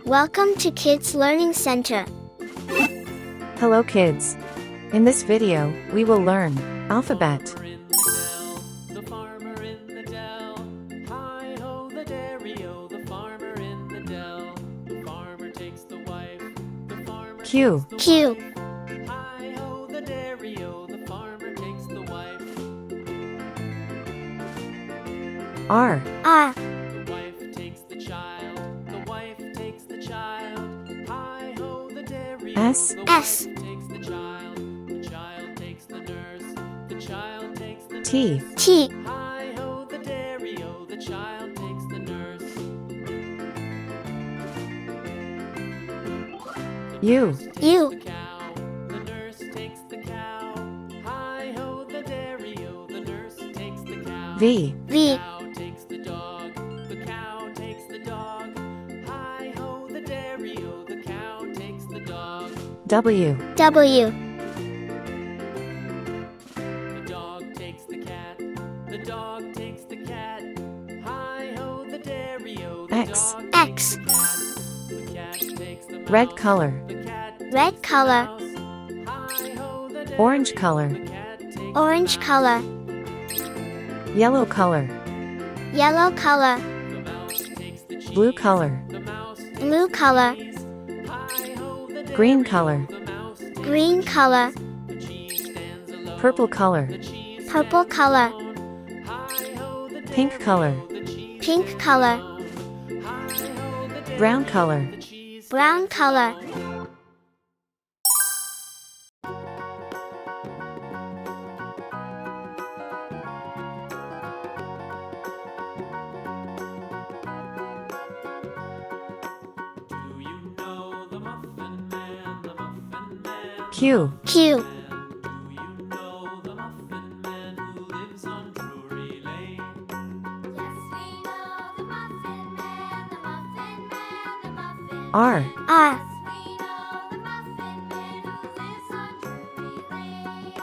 Welcome to Kids Learning Center. Hello kids. In this video, we will learn alphabet. The farmer in the dell. Hi-ho the dairy-o, the farmer in the dell. The farmer takes the wife. The farmer Q. takes the Q. wife. Hi-ho the dairy-o, the farmer takes the wife. R. R. The wife takes the child. The wife takes the child. Hi-ho the dairy-o, S. the S. wife takes the child. The child takes the nurse. The child takes the T. nurse. T. Hi-ho the dairy-o, the child takes the nurse. U. U. The cow, the nurse takes the cow. Hi-ho the dairy-o, the nurse takes the cow. V. V. The cow takes the dog. The cow takes the dog. Hi-ho the dairy-o, the cow takes the dog. W. W. The dog takes the cat. The dog takes the cat. Hi-ho the dairy-o, the X. dog X. takes the cat. The cat takes the mouse. Red color. The cat Red takes the color. mouse. Hi-ho the Orange dairy-o, color. the cat takes the Orange mouse. color. Yellow color. Yellow color. The mouse takes the cheese. Blue color. The mouse takes Blue the color. cheese. Hi-ho the Green dairy-o, color. the mouse takes Green the color. cheese. The cheese stands alone. Purple color. The cheese Purple stands color. alone. Hi-ho the Pink dairy-o, color. the cheese Pink stands color. alone. Hi-ho the Brown dairy-o, color. the cheese Brown stands color. alone. Do you know the Muffin Man, the Muffin Man? Q. Q. Do you know the Muffin Man who lives on Drury Lane? Yes, we know the Muffin Man, the Muffin Man, the Muffin R. Man. R. Yes, we know the Muffin Man who lives on Drury Lane.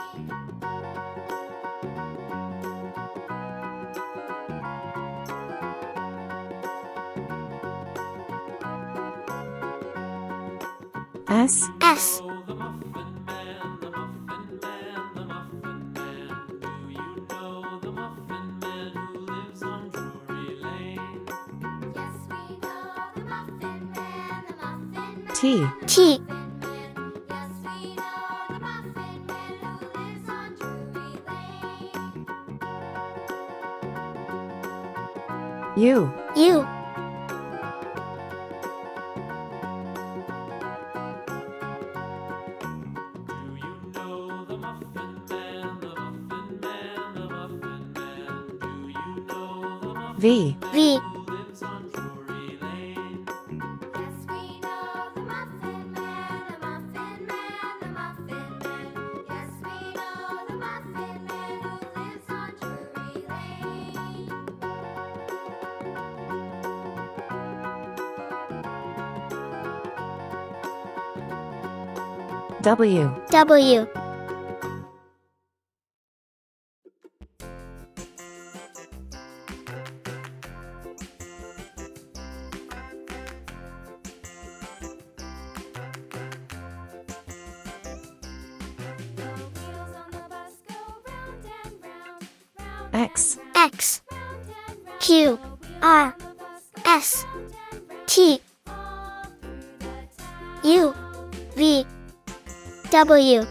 S. S. Oh, the Muffin Man, the Muffin Man, the Muffin Man. Do you know the Muffin Man who lives on Drury Lane? Yes, we know the Muffin Man, the Muffin Man. T. T. Muffin Man. Yes, we know the Muffin Man who lives on Drury Lane. U. U. Do you know the Muffin Man, the Muffin Man, the Muffin Man? Do you know the Muffin V. V. who lives on Drury Lane? Yes, we know the Muffin Man, the Muffin Man, the Muffin Man. Yes, we know the Muffin Man who lives on Drury Lane. W. W. The wheels on the bus go round and round, round X. X. round and round. Q. R. S. T. All through the town. U. V. W.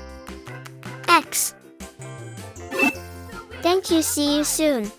X. Thank you. See you soon.